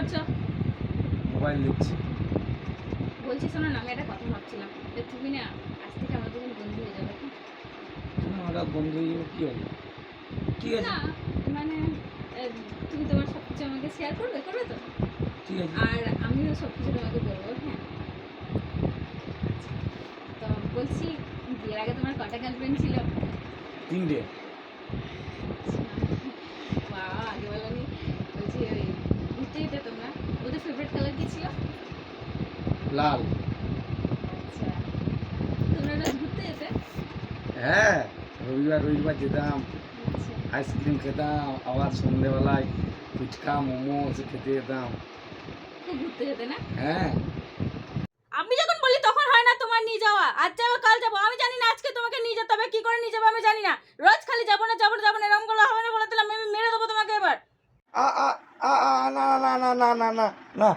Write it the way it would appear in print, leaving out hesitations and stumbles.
করছো? মোবাইল দেখছি। বলছি শোনো না, আমি একটা কথা ভাবছিলাম যে তুমি না আজ থেকে আমার দুজন বন্ধু হয়ে যাবে। আমরা বন্ধু কি হলো? ঠিক আছে, না মানে তুমি তোমার সব কিছু আমাকে শেয়ার করবে, করবে তো? ঠিক আছে। আর আমিও সব কিছু তোমাকে বলবো, হ্যাঁ? তো বলছি, বিয়ের আগে তোমার কটা গার্লফ্রেন্ড ছিল? 3টে। বাহ, আগে বলোনি। বলছি ওই ঘুরতে যেতে তোমরা, ওদের ফেভারিট কালার কি ছিল? লাল। আচ্ছা, তোমরা রোজ ঘুরতে যেতে? হ্যাঁ, রবিবার রবিবার যেতাম, আচ্ছা, আইসক্রিম খেতাম, আবার সন্ধেবেলায় ফুচকা মোমো এসব খেতে যেতাম। খুব ঘুরতে যেতে না? হ্যাঁ, আমি যখন বলি তখন হয় না তোমার নিয়ে যাওয়া। আজ যাবো কাল যাবো, আমি জানি না আজকে তোমাকে নিয়ে যেতে হবে, কি করে নিয়ে যাবো আমি জানি না। রোজ খালি যাবো না যাবো না যাবো না এরকম করলে হবে না, বলে দিলাম আমি মেরে দেবো তোমাকে এবার। না না না না না না না না।